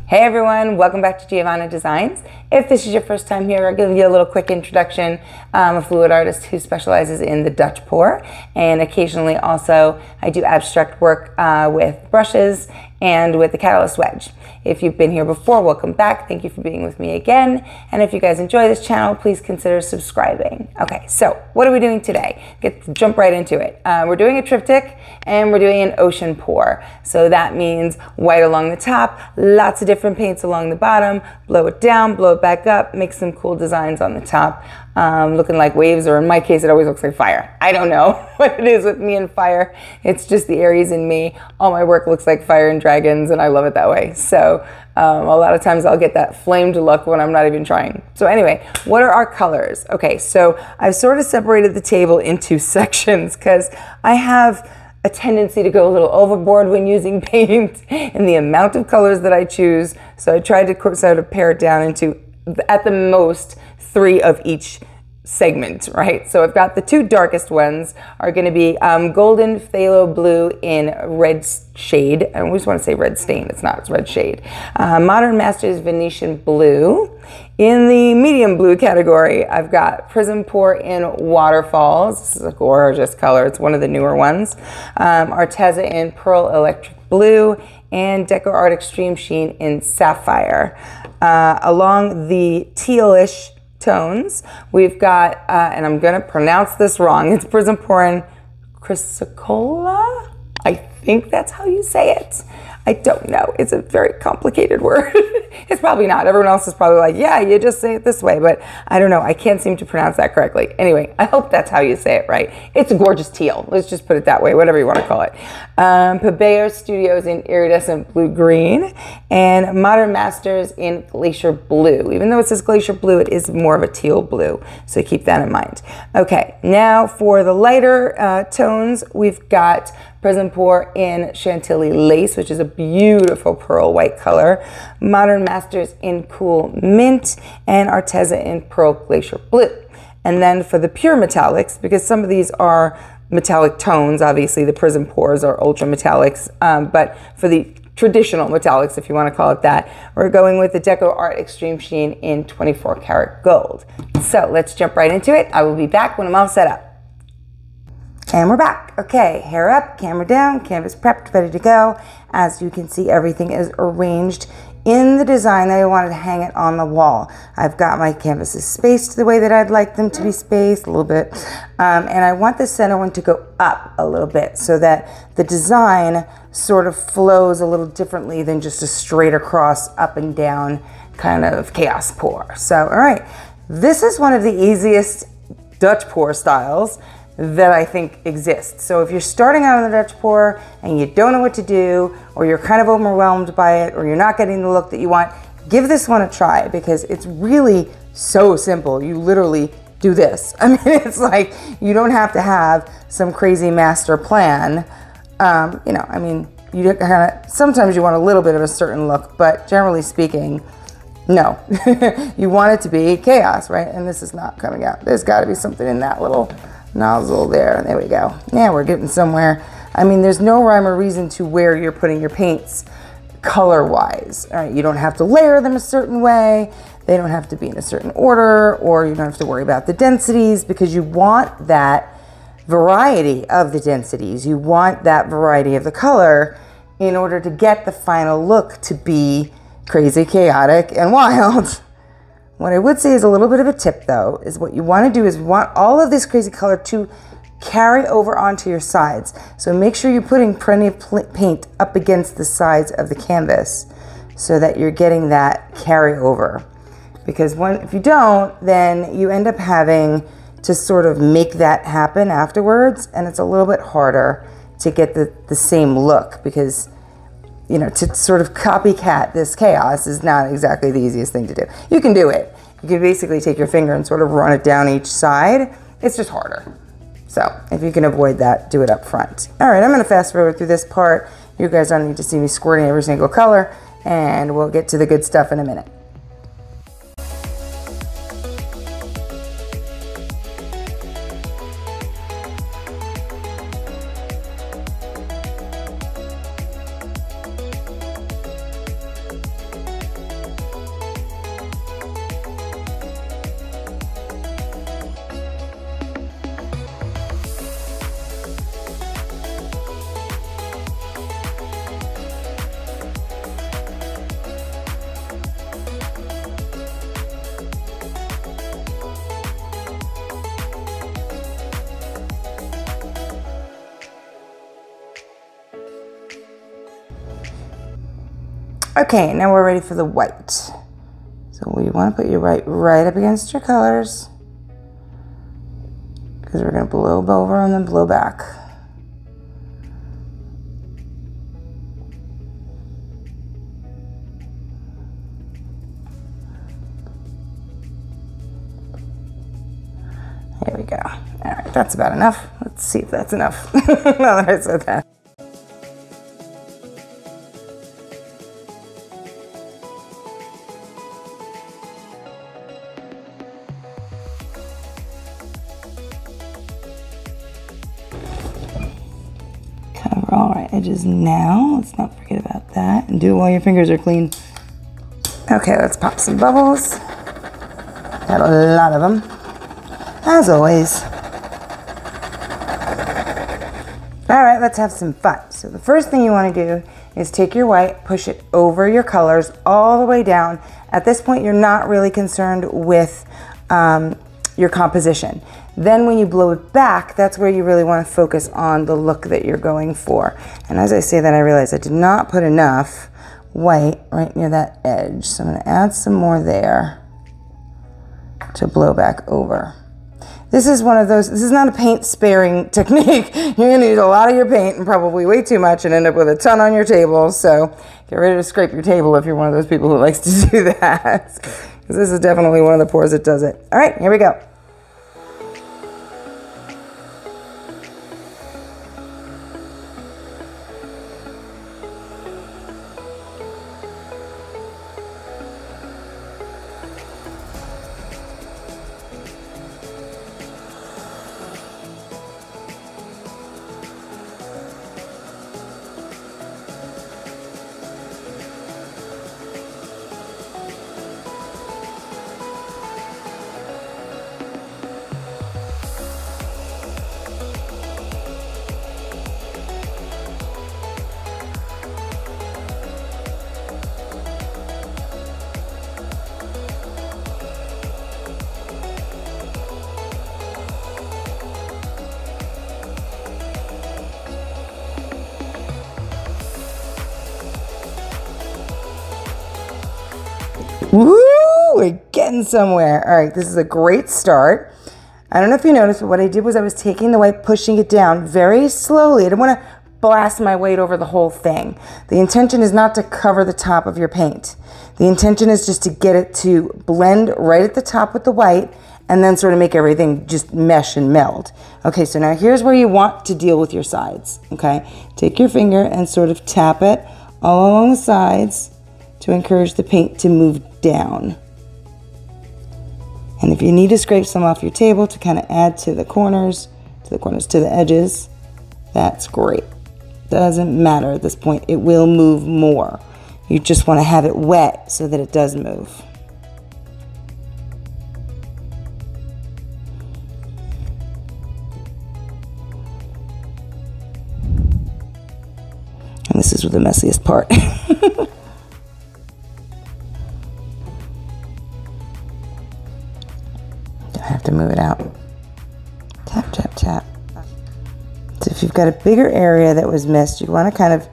Hey everyone, welcome back to Giovanna Designs. If this is your first time here, I'll give you a little quick introduction. I'm a fluid artist who specializes in the Dutch pour, and occasionally also I do abstract work with brushes and with the Catalyst wedge. If you've been here before, welcome back. Thank you for being with me again. And if you guys enjoy this channel, please consider subscribing. Okay, so what are we doing today? Jump right into it. We're doing a triptych and we're doing an ocean pour. So that means white along the top, lots of different paints along the bottom, blow it down, blow it back up, make some cool designs on the top, looking like waves, or in my case, it always looks like fire. I don't know what it is with me and fire. It's just the Aries in me. All my work looks like fire and dragons, and I love it that way. So a lot of times I'll get that flamed look when I'm not even trying. So anyway, what are our colors? Okay, so I've sort of separated the table into sections because I have a tendency to go a little overboard when using paint and the amount of colors that I choose. So I tried to sort of pare it down into, at the most, 3 of each segment, right? So I've got the 2 darkest ones are going to be golden phthalo blue in red shade. I always want to say red stain. It's not. It's red shade. Modern Masters Venetian blue. In the medium blue category, I've got PrizmPour in Waterfalls. This is a gorgeous color. It's one of the newer ones. Arteza in Pearl Electric Blue, and DecoArt Extreme Sheen in Sapphire. Along the tealish tones, we've got, and I'm going to pronounce this wrong, it's PrizmPour in Chrysocolla. I think that's how you say it. I don't know. It's a very complicated word. It's probably not. Everyone else is probably like, yeah, you just say it this way, but I don't know. I can't seem to pronounce that correctly. Anyway, I hope that's how you say it right. It's a gorgeous teal. Let's just put it that way, whatever you want to call it. Pabeo Studios in Iridescent Blue-Green, and Modern Masters in Glacier Blue. Even though it says Glacier Blue, it is more of a teal blue, so keep that in mind. Okay, now for the lighter tones, we've got PrizmPour in Chantilly Lace, which is a beautiful pearl white color, Modern Masters in Cool Mint, and Arteza in Pearl Glacier Blue. And then for the pure metallics, because some of these are metallic tones, obviously the PrizmPours are ultra metallics, but for the traditional metallics, if you want to call it that, we're going with the DecoArt Extreme Sheen in 24 karat gold. So let's jump right into it. I will be back when I'm all set up. And we're back. Okay, hair up, camera down, canvas prepped, ready to go. As you can see, everything is arranged in the design that I wanted to hang it on the wall. I've got my canvases spaced the way that I'd like them to be spaced, a little bit. And I want the center one to go up a little bit so that the design sort of flows a little differently than just a straight across, up and down kind of chaos pour. So, all right, this is one of the easiest Dutch pour styles that I think exists. So if you're starting out on the Dutch pour and you don't know what to do, or you're kind of overwhelmed by it, or you're not getting the look that you want, give this one a try because it's really so simple. You literally do this. I mean, it's like you don't have to have some crazy master plan. You know, I mean, you kind of, sometimes you want a little bit of a certain look, but generally speaking, no. You want it to be chaos, right? And this is not coming out. There's got to be something in that little nozzle there. There we go. Yeah, we're getting somewhere. I mean, there's no rhyme or reason to where you're putting your paints color-wise. All right, you don't have to layer them a certain way. They don't have to be in a certain order, or you don't have to worry about the densities because you want that variety of the densities. You want that variety of the color in order to get the final look to be crazy, chaotic, and wild. What I would say is a little bit of a tip though, is what you want to do is you want all of this crazy color to carry over onto your sides. So make sure you're putting plenty of paint up against the sides of the canvas so that you're getting that carry over. Because if you don't, then you end up having to sort of make that happen afterwards, and it's a little bit harder to get the same look because, you know, to sort of copycat this chaos is not exactly the easiest thing to do. You can do it. You can basically take your finger and sort of run it down each side. It's just harder. So if you can avoid that, do it up front. All right, I'm going to fast forward through this part. You guys don't need to see me squirting every single color, and we'll get to the good stuff in a minute. Okay, now we're ready for the white. So we want to put your white right up against your colors because we're going to blow over and then blow back. There we go. All right, that's about enough. Let's see if that's enough. Now that I said that. Cover all our edges now. Let's not forget about that. And do it while your fingers are clean. Okay, let's pop some bubbles. Got a lot of them, as always. All right, let's have some fun. So the first thing you want to do is take your white, push it over your colors all the way down. At this point, you're not really concerned with your composition. Then when you blow it back, that's where you really want to focus on the look that you're going for. And as I say that, I realize I did not put enough white right near that edge. So I'm going to add some more there to blow back over. This is one of those, this is not a paint sparing technique. You're going to use a lot of your paint and probably way too much and end up with a ton on your table. So get ready to scrape your table if you're one of those people who likes to do that. Because this is definitely one of the pours that does it. All right, here we go. Woo! We're getting somewhere. All right, this is a great start. I don't know if you noticed, but what I did was I was taking the white, pushing it down very slowly. I didn't want to blast my weight over the whole thing. The intention is not to cover the top of your paint. The intention is just to get it to blend right at the top with the white and then sort of make everything just mesh and meld. Okay, so now here's where you want to deal with your sides, okay? Take your finger and sort of tap it all along the sides to encourage the paint to move down. And if you need to scrape some off your table to kind of add to the corners, to the edges, that's great. Doesn't matter at this point, it will move more. You just want to have it wet so that it does move. And this is the messiest part. Have to move it out. Tap, tap, tap. So if you've got a bigger area that was missed, you want to kind of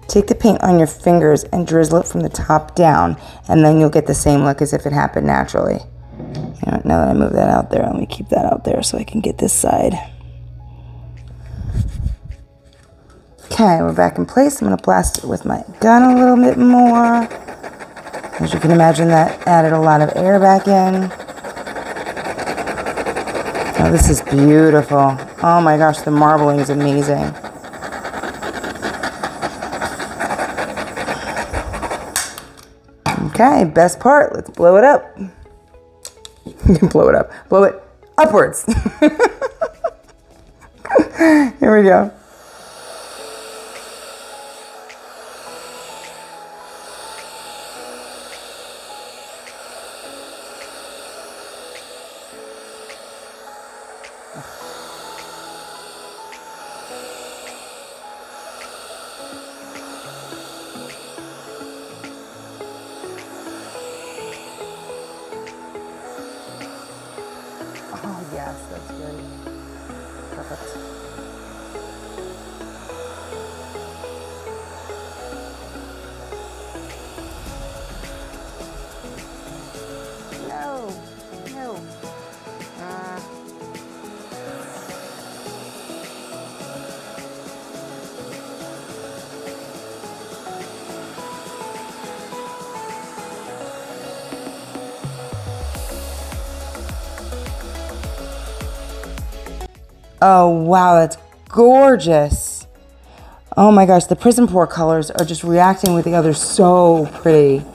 take the paint on your fingers and drizzle it from the top down, and then you'll get the same look as if it happened naturally. You know, now that I move that out there, let me keep that out there so I can get this side. Okay, we're back in place. I'm going to blast it with my gun a little bit more. As you can imagine, that added a lot of air back in. Oh, this is beautiful. Oh my gosh, the marbling is amazing. Okay, best part. Let's blow it up. You can blow it up. Blow it upwards. Here we go. Oh, yes, that's great. Perfect. Oh, wow, that's gorgeous. Oh my gosh, the PrizmPour colors are just reacting with the others so pretty.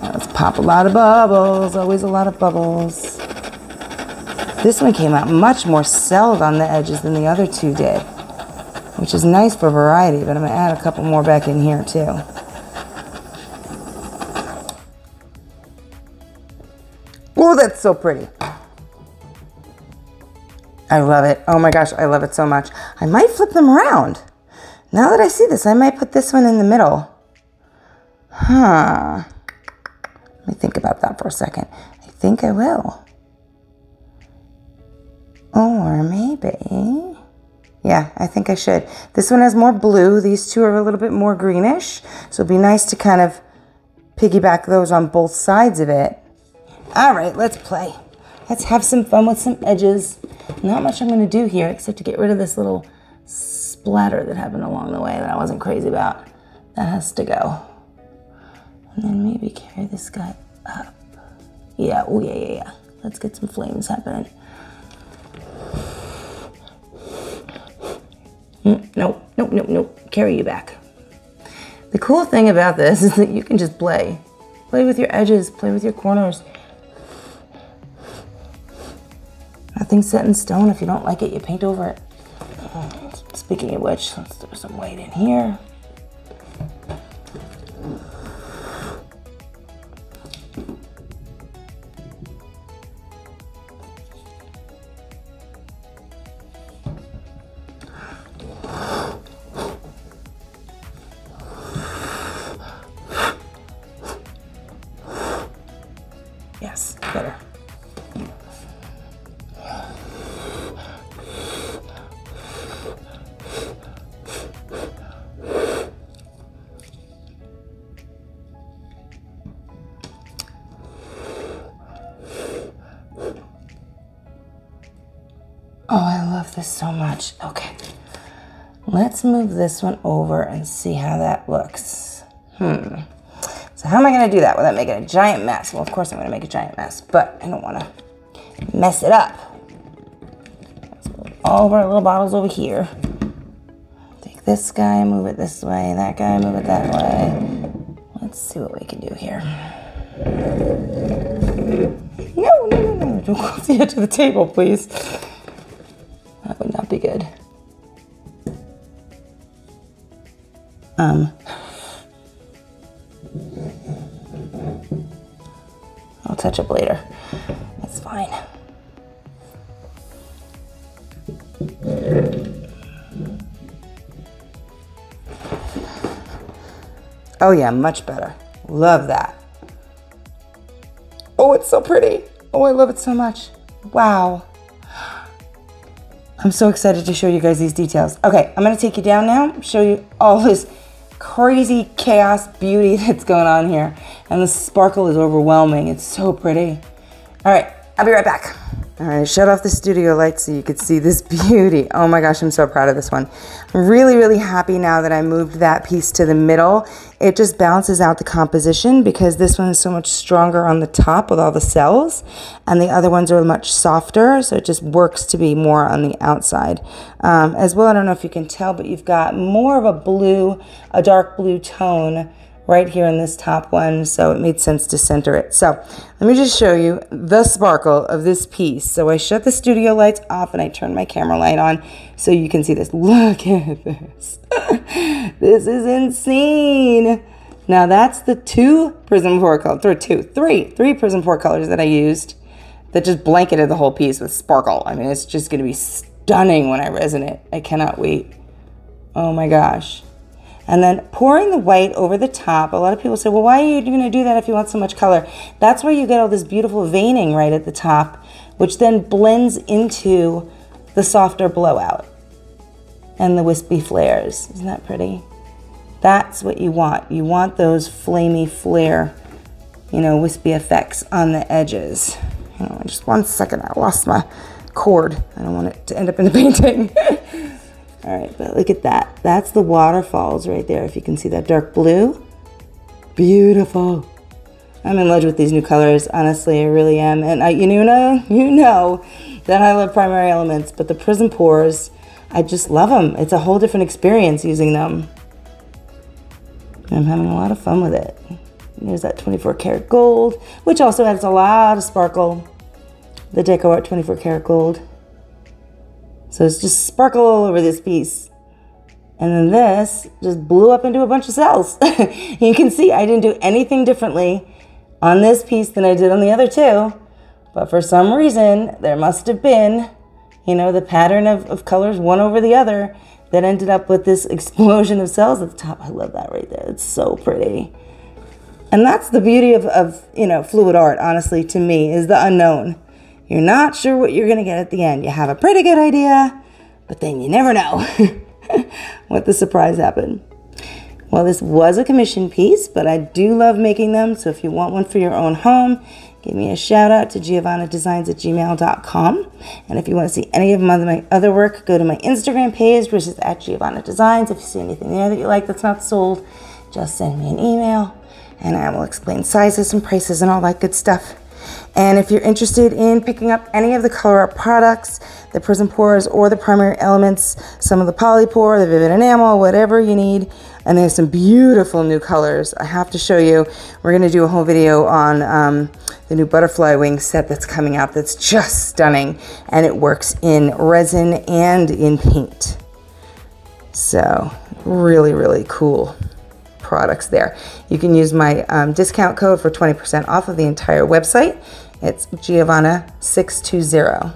Let's pop a lot of bubbles, always a lot of bubbles. This one came out much more celled on the edges than the other two did, which is nice for variety, but I'm gonna add a couple more back in here too. Oh, that's so pretty. I love it. Oh my gosh, I love it so much. I might flip them around. Now that I see this, I might put this one in the middle. Huh. Let me think about that for a second. I think I will. Or maybe... Yeah, I think I should. This one has more blue. These two are a little bit more greenish. So it'd be nice to kind of piggyback those on both sides of it. All right, let's play. Let's have some fun with some edges. Not much I'm going to do here except to get rid of this little splatter that happened along the way that I wasn't crazy about. That has to go. And then maybe carry this guy up. Yeah, oh yeah. Let's get some flames happening. Nope. Carry you back. The cool thing about this is that you can just play. Play with your edges, play with your corners. Nothing's set in stone. If you don't like it, you paint over it. Speaking of which, let's throw some white in here. Yes, better. Oh, I love this so much. Okay, let's move this one over and see how that looks. So how am I going to do that without making a giant mess? Well, of course I'm going to make a giant mess, but I don't want to mess it up. Let's move all of our little bottles over here. Take this guy, move it this way, that guy, move it that way. Let's see what we can do here. No, don't go off the edge of the table, please. That would not be good. I'll touch up later. That's fine. Oh yeah, much better. Love that. Oh, it's so pretty. Oh, I love it so much. Wow. I'm so excited to show you guys these details. Okay, I'm gonna take you down now, show you all this crazy chaos beauty that's going on here. And the sparkle is overwhelming. It's so pretty. All right, I'll be right back. All right, shut off the studio lights so you could see this beauty. Oh my gosh, I'm so proud of this one. I'm really, really happy now that I moved that piece to the middle. It just balances out the composition because this one is so much stronger on the top with all the cells and the other ones are much softer, so it just works to be more on the outside. As well, I don't know if you can tell, but you've got more of a blue, a dark blue tone right here in this top one, so it made sense to center it. So let me just show you the sparkle of this piece. So I shut the studio lights off and I turned my camera light on so you can see this. Look at this. This is insane. Now that's the three PrizmPour colors that I used that just blanketed the whole piece with sparkle. I mean, it's just gonna be stunning when I resin it. I cannot wait. Oh my gosh. And then pouring the white over the top. A lot of people say, well, why are you going to do that if you want so much color? That's where you get all this beautiful veining right at the top, which then blends into the softer blowout and the wispy flares. Isn't that pretty? That's what you want. You want those flamey flare, you know, wispy effects on the edges. Hang on, just 1 second. I lost my cord. I don't want it to end up in the painting. All right, but look at that. That's the waterfalls right there. If you can see that dark blue. Beautiful. I'm in love with these new colors. Honestly, I really am. And you know, that I love primary elements, but the PrizmPours, I just love them. It's a whole different experience using them. I'm having a lot of fun with it. There's that 24 karat gold, which also adds a lot of sparkle. The DecoArt 24 karat gold. So it's just sparkle all over this piece. And then this just blew up into a bunch of cells. You can see I didn't do anything differently on this piece than I did on the other two. But for some reason, there must have been, you know, the pattern of colors one over the other that ended up with this explosion of cells at the top. I love that right there. It's so pretty. And that's the beauty of you know, fluid art, honestly, to me, is the unknown. You're not sure what you're going to get at the end. You have a pretty good idea, but then you never know what the surprise happened. Well, this was a commission piece, but I do love making them. So if you want one for your own home, give me a shout out to giovannadesigns@gmail.com. And if you want to see any of my other work, go to my Instagram page, which is @GiovannaDesigns. If you see anything there that you like that's not sold, just send me an email and I will explain sizes and prices and all that good stuff. And if you're interested in picking up any of the Colourarte products, the PrizmPours or the primary elements, some of the Polypore, the Vivid Enamel, whatever you need, and there's some beautiful new colors I have to show you. We're going to do a whole video on the new butterfly wing set that's coming out that's just stunning, and it works in resin and in paint. So really, really cool products there. You can use my discount code for 20% off of the entire website. It's Giovanna620,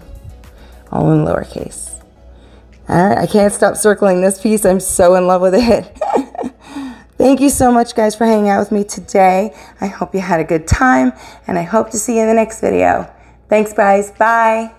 all in lowercase. All right, I can't stop circling this piece. I'm so in love with it. Thank you so much, guys, for hanging out with me today. I hope you had a good time, and I hope to see you in the next video. Thanks, guys. Bye.